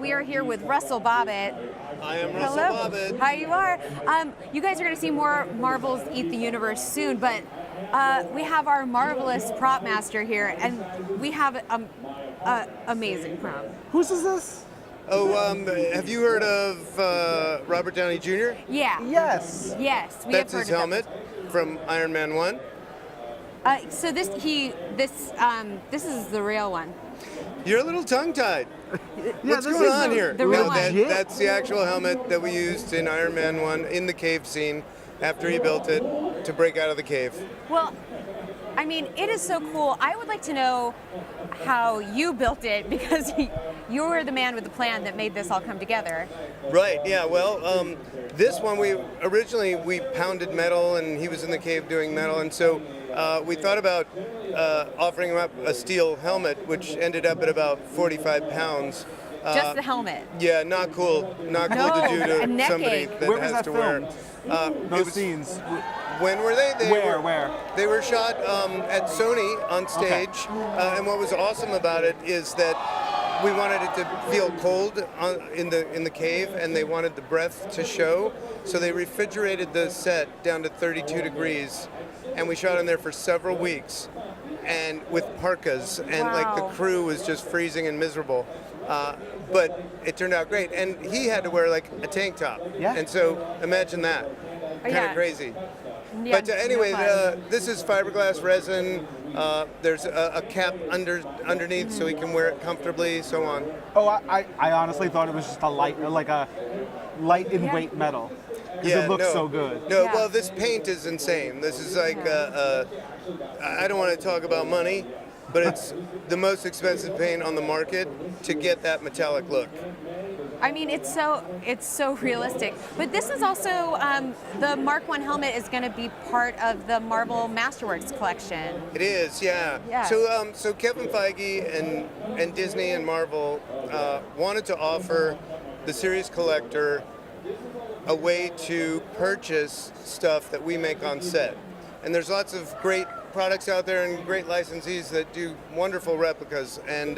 we are here with Russell Bobbitt. I am Russell Hello. Bobbitt. Hi, you are. You guys are going to see more Marvel's Eat the Universe soon, but we have our marvelous prop master here, and we have amazing prop. Whose is this? Oh, have you heard of Robert Downey Jr.? Yeah. Yes. Yes, we That's have his heard helmet from Iron Man 1. So this is the real one. You're a little tongue-tied. What's this going is on here? the real one. That's the actual helmet that we used in Iron Man 1 in the cave scene after he built it to break out of the cave. Well, I mean, it is so cool. I would like to know how you built it, because you were the man with the plan that made this all come together. Right, yeah, well, this one we pounded metal and he was in the cave doing metal, and so we thought about offering him up a steel helmet, which ended up at about 45 pounds. Just the helmet. Yeah, not cool to do to a neck somebody ache. that Where was has that to filmed? wear. Those scenes. When were they? Where? They were shot at Sony on stage, and what was awesome about it is that we wanted it to feel cold in the cave, and they wanted the breath to show, so they refrigerated the set down to 32 degrees, and we shot in there for several weeks, and with parkas, and like the crew was just freezing and miserable. But it turned out great, and he had to wear like a tank top, and so imagine that, kind of crazy. Yeah, But anyway, this is fiberglass resin. There's a cap underneath so he can wear it comfortably, so on. Oh, I honestly thought it was just a light in weight metal. Because it looks so good. No, well, this paint is insane. This is like, I don't want to talk about money, but it's the most expensive paint on the market to get that metallic look. I mean, it's so realistic. But this is also the Mark I helmet is going to be part of the Marvel Masterworks collection. It is, yeah. So Kevin Feige and Disney and Marvel wanted to offer the series collector a way to purchase stuff that we make on set. And there's lots of great products out there and great licensees that do wonderful replicas, and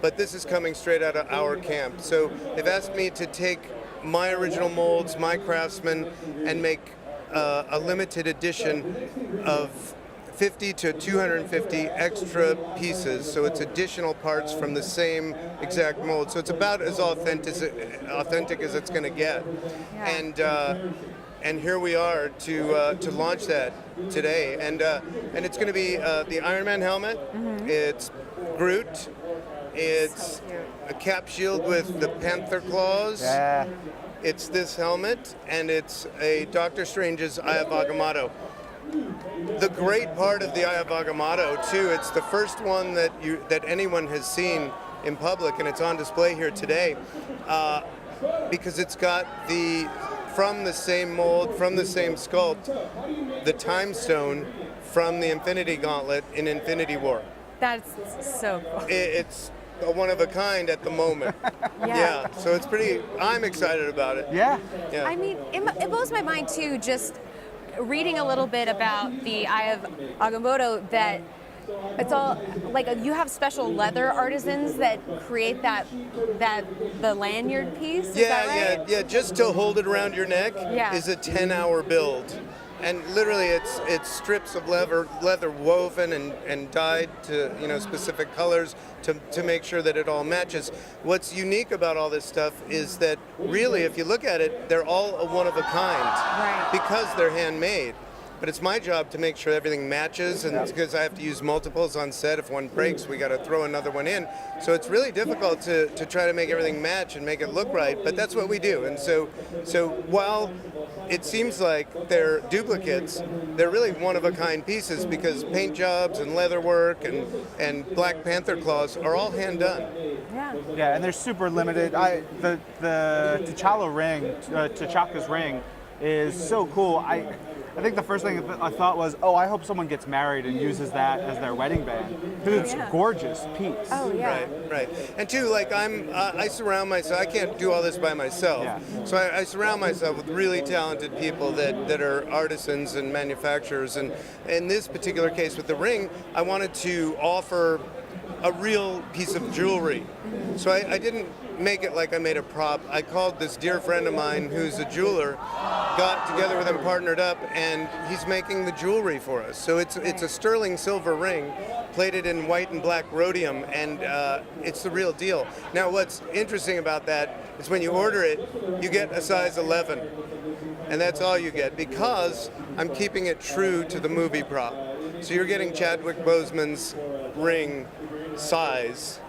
but this is coming straight out of our camp. So they've asked me to take my original molds, my craftsmen, and make a limited edition of 50 to 250 extra pieces, so it's additional parts from the same exact mold. So it's about as authentic as it's going to get. And here we are to launch that today, and it's going to be the Iron Man helmet. It's Groot. It's a cap shield with the panther claws. Yeah. It's this helmet, and it's a Doctor Strange's Eye of Agamotto. The great part of the Eye of Agamotto, too, it's the first one that anyone has seen in public, and it's on display here today, because it's got from the same mold, from the same sculpt, the time stone from the Infinity Gauntlet in Infinity War. That's so cool. It's a one of a kind at the moment. Yeah, so it's I'm excited about it. Yeah. I mean, it blows my mind too, just reading a little bit about the Eye of Agamotto, that it's all like you have special leather artisans that create the lanyard piece. Is that right? Yeah. Just to hold it around your neck is a 10-hour build, and literally it's strips of leather woven and dyed to specific colors to make sure that it all matches. What's unique about all this stuff is that really, if you look at it, they're all a one of a kind, because they're handmade. But it's my job to make sure everything matches, and it's because I have to use multiples on set. If one breaks, we got to throw another one in. So it's really difficult to try to make everything match and make it look right, but that's what we do. And so while it seems like they're duplicates, they're really one-of-a-kind pieces, because paint jobs and leather work and Black Panther claws are all hand-done. Yeah, and they're super limited. The T'Chaka's ring is so cool. I think the first thing I thought was, I hope someone gets married and uses that as their wedding band, because it's a gorgeous piece. Oh yeah. Right. And two, like I surround myself. I can't do all this by myself. So I surround myself with really talented people that are artisans and manufacturers. And in this particular case with the ring, I wanted to offer a real piece of jewelry. So I didn't make it like I made a prop. I called this dear friend of mine who's a jeweler, got together with him, partnered up, and he's making the jewelry for us. So it's a sterling silver ring, plated in white and black rhodium, and it's the real deal. Now, what's interesting about that is when you order it, you get a size 11, and that's all you get, because I'm keeping it true to the movie prop. So you're getting Chadwick Boseman's ring size,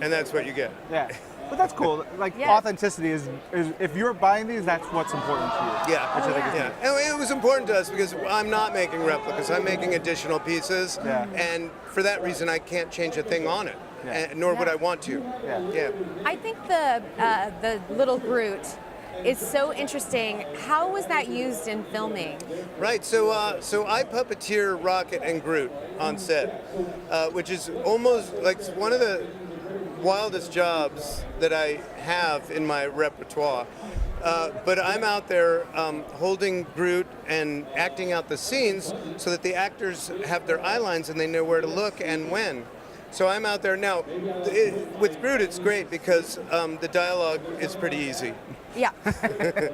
and that's what you get. Yeah. But that's cool. Like, authenticity is if you're buying these, that's what's important to you. Yeah. Which I think is yeah. And it was important to us because I'm not making replicas. I'm making additional pieces. Yeah. And for that reason, I can't change a thing on it, nor would I want to. Yeah. I think the little Groot is so interesting. How was that used in filming? Right. So I puppeteer Rocket and Groot on set, which is almost like one of the wildest jobs that I have in my repertoire. But I'm out there holding Groot and acting out the scenes so that the actors have their eye lines and they know where to look and when. So I'm out there now. With Groot, it's great because the dialogue is pretty easy. Yeah,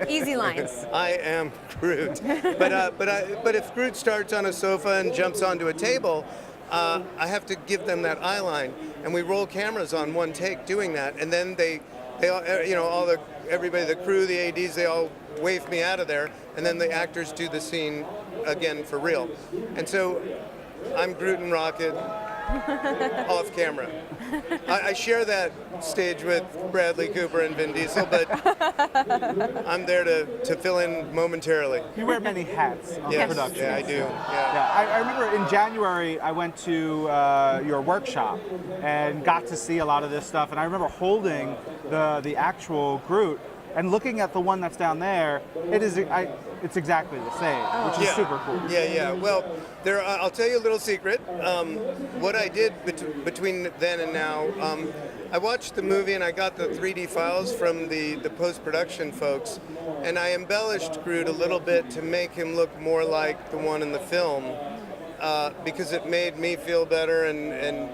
easy lines. I am Groot. But if Groot starts on a sofa and jumps onto a table, I have to give them that eye line, and we roll cameras on one take doing that, and then they all, everybody, the crew, the ADs, they all wave me out of there, and then the actors do the scene again for real. And so I'm Groot and Rocket off camera. I share that stage with Bradley Cooper and Vin Diesel, but I'm there to fill in momentarily. You wear many hats on production. Yeah, I do. Yeah, I remember in January I went to your workshop and got to see a lot of this stuff, and I remember holding the actual Groot and looking at the one that's down there. It's exactly the same, which is super cool. Yeah. Well, I'll tell you a little secret. What I did between then and now, I watched the movie and I got the 3D files from the post-production folks, and I embellished Groot a little bit to make him look more like the one in the film, because it made me feel better, and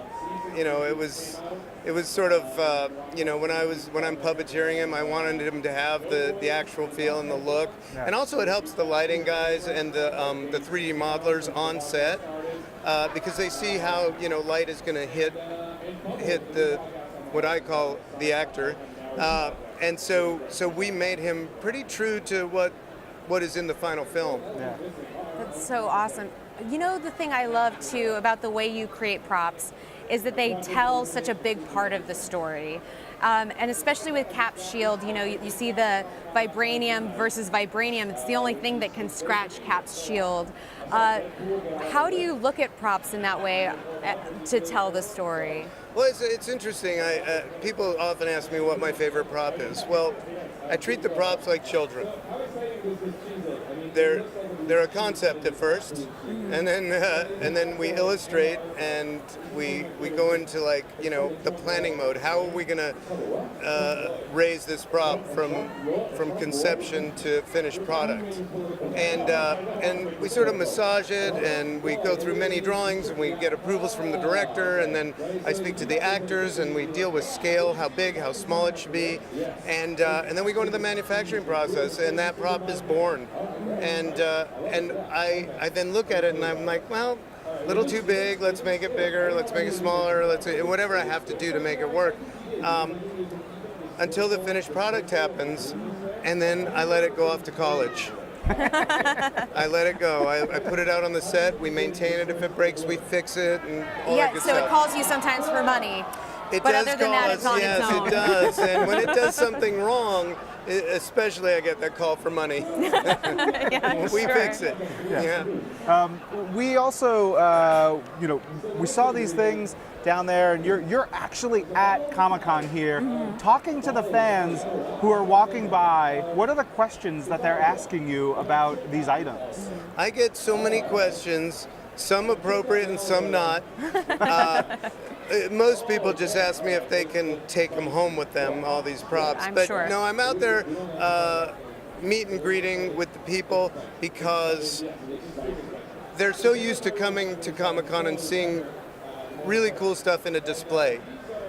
it was sort of when I'm puppeteering him, I wanted him to have the actual feel and the look, and also it helps the lighting guys and the 3D modelers on set, because they see how light is going to hit the what I call the actor, and so we made him pretty true to what is in the final film. Yeah. That's so awesome. The thing I love too about the way you create props is that they tell such a big part of the story. And especially with Cap's shield, you see the vibranium versus vibranium. It's the only thing that can scratch Cap's shield. How do you look at props in that way to tell the story? Well, it's interesting. People often ask me what my favorite prop is. Well, I treat the props like children. They're a concept at first, and then we illustrate and we go into the planning mode. How are we going to raise this prop from conception to finished product? And we sort of massage it, and we go through many drawings, and we get approvals from the director, and then I speak to the actors, and we deal with scale, how big, how small it should be, and then we go into the manufacturing process, and that prop is born. And I then look at it and I'm like, well, a little too big, let's make it bigger, let's make it smaller, whatever I have to do to make it work, until the finished product happens, and then I let it go off to college. I let it go. I put it out on the set, we maintain it, if it breaks we fix it, and all that good stuff. So it calls you sometimes for money. It but does other than call that, us, it's on yes, its own. it does. And when it does something wrong, especially I get that call for money. We fix it. Yeah. We also, we saw these things down there, and you're actually at Comic-Con here, talking to the fans who are walking by. What are the questions that they're asking you about these items? I get so many questions, some appropriate and some not. Most people just ask me if they can take them home with them, all these props. I'm but sure. No, I'm out there meet and greeting with the people because they're so used to coming to Comic-Con and seeing really cool stuff in a display.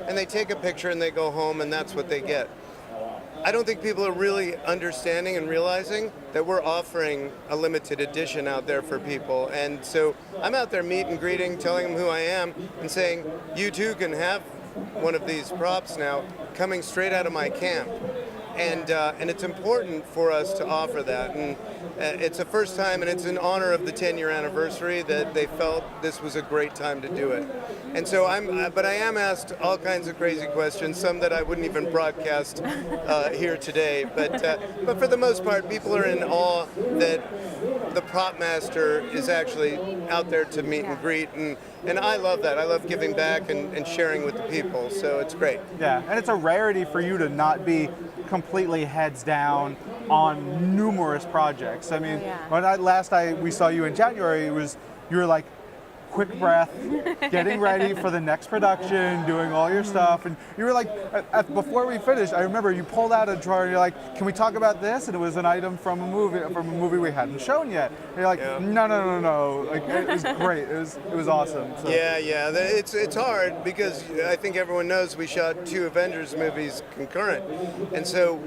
and they take a picture and they go home, and that's what they get. I don't think people are really understanding and realizing that we're offering a limited edition out there for people. And so I'm out there meet and greeting, telling them who I am, and saying, you too can have one of these props now coming straight out of my camp. And it's important for us to offer that. And it's the first time, and it's in honor of the 10-year anniversary, that they felt this was a great time to do it. And so but I am asked all kinds of crazy questions, some that I wouldn't even broadcast here today. But for the most part, people are in awe that the prop master is actually out there to meet and greet, and I love that. I love giving back and sharing with the people, so it's great. Yeah, and it's a rarity for you to not be completely heads down on numerous projects. I mean, when we saw you in January, you were like, quick breath, getting ready for the next production, doing all your stuff, and you were like, before we finished, I remember you pulled out a drawer and you're like, can we talk about this? And it was an item from a movie we hadn't shown yet. And you're like, no. Like, it was great. It was awesome. So. Yeah. It's hard because I think everyone knows we shot 2 Avengers movies concurrent, and so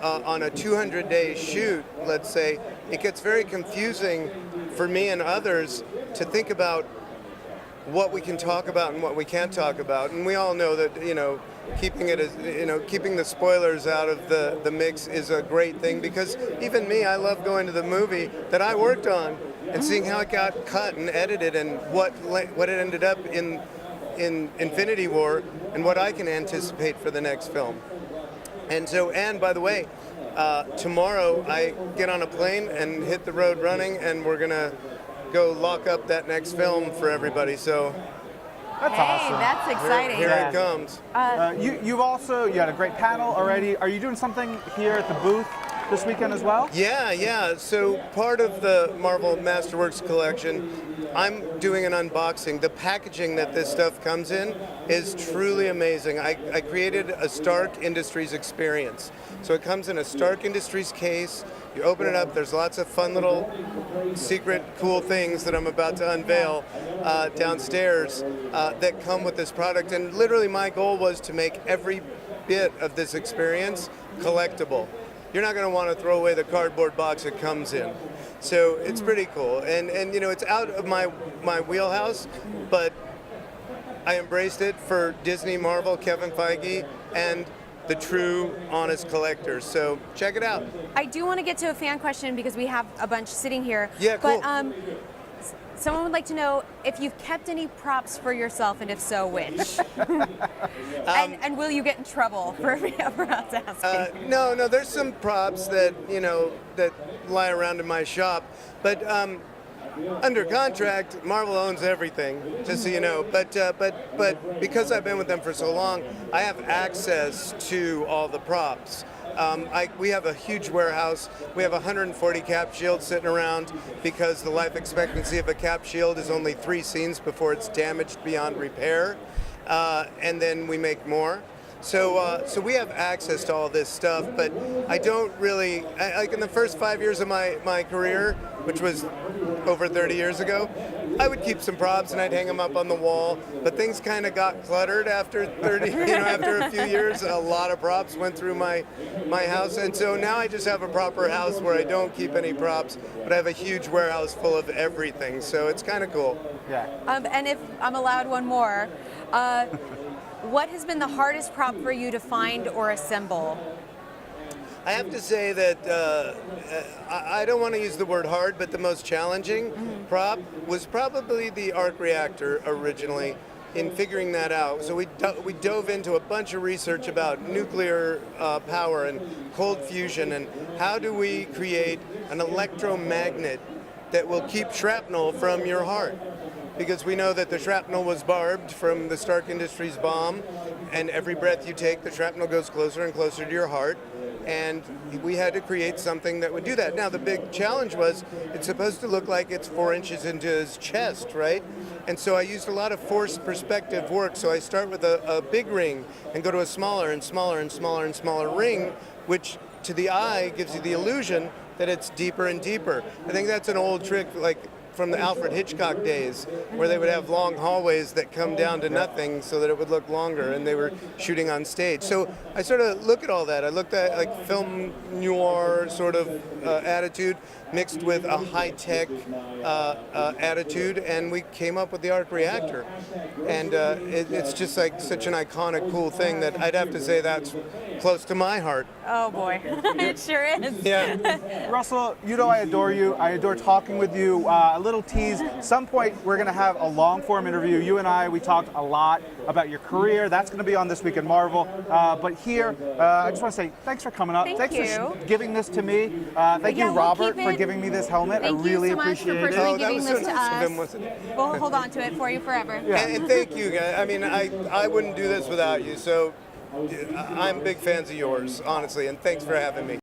on a 200-day shoot, let's say, it gets very confusing for me and others to think about what we can talk about and what we can't talk about. And we all know that, keeping the spoilers out of the mix is a great thing, because even me, I love going to the movie that I worked on and seeing how it got cut and edited and what it ended up in Infinity War and what I can anticipate for the next film. And by the way, tomorrow I get on a plane and hit the road running, and we're gonna go lock up that next film for everybody. So that's awesome. That's exciting. Here it comes. You had a great panel already. Are you doing something here at the booth this weekend as well? Yeah. So part of the Marvel Masterworks collection, I'm doing an unboxing. The packaging that this stuff comes in is truly amazing. I created a Stark Industries experience. So it comes in a Stark Industries case. You open it up, there's lots of fun little secret cool things that I'm about to unveil downstairs that come with this product. And literally my goal was to make every bit of this experience collectible. You're not going to want to throw away the cardboard box it comes in. So it's pretty cool. And it's out of my wheelhouse, but I embraced it for Disney, Marvel, Kevin Feige, and the true, honest collectors. So check it out. I do want to get to a fan question because we have a bunch sitting here. Yeah, cool. But someone would like to know if you've kept any props for yourself, and if so, which? And will you get in trouble for us asking? No. There's some props that that lie around in my shop, but under contract, Marvel owns everything, just so you know. But because I've been with them for so long, I have access to all the props. We have a huge warehouse. We have 140 cap shields sitting around because the life expectancy of a cap shield is only 3 scenes before it's damaged beyond repair, and then we make more. So we have access to all this stuff, but I don't really, like in the first 5 years of my career, which was over 30 years ago, I would keep some props and I'd hang them up on the wall, but things kind of got cluttered after after a few years. A lot of props went through my house, and so now I just have a proper house where I don't keep any props, but I have a huge warehouse full of everything, so it's kind of cool. Yeah. And if I'm allowed one more, what has been the hardest prop for you to find or assemble? I have to say that I don't want to use the word hard, but the most challenging prop was probably the arc reactor originally in figuring that out. So we dove into a bunch of research about nuclear power and cold fusion, and how do we create an electromagnet that will keep shrapnel from your heart. Because we know that the shrapnel was barbed from the Stark Industries bomb, and every breath you take, the shrapnel goes closer and closer to your heart, and we had to create something that would do that. Now, the big challenge was it's supposed to look like it's 4 inches into his chest, right? And so I used a lot of forced perspective work, so I start with a big ring and go to a smaller and smaller and smaller and smaller ring, which to the eye gives you the illusion that it's deeper and deeper. I think that's an old trick, like from the Alfred Hitchcock days, where they would have long hallways that come down to nothing so that it would look longer, and they were shooting on stage. So I sort of look at all that. I looked at like film noir sort of attitude mixed with a high-tech attitude, and we came up with the arc reactor. And it's just like such an iconic, cool thing that I'd have to say that's close to my heart. Oh boy, it sure is. Yeah. Russell, you know I adore you. I adore talking with you. A little tease. Some point we're going to have a long-form interview. You and I, we talked a lot about your career. That's going to be on This Week in Marvel. But here, I just want to say thanks for coming up. Thanks for giving this to me. Thank you, Robert, for giving me this helmet. I really appreciate it. Thank you so much for personally giving that was this so to nice of us. him, wasn't it? We'll hold on to it for you forever. Yeah. And thank you, guys. I mean, I wouldn't do this without you. So I'm big fans of yours, honestly, and thanks for having me.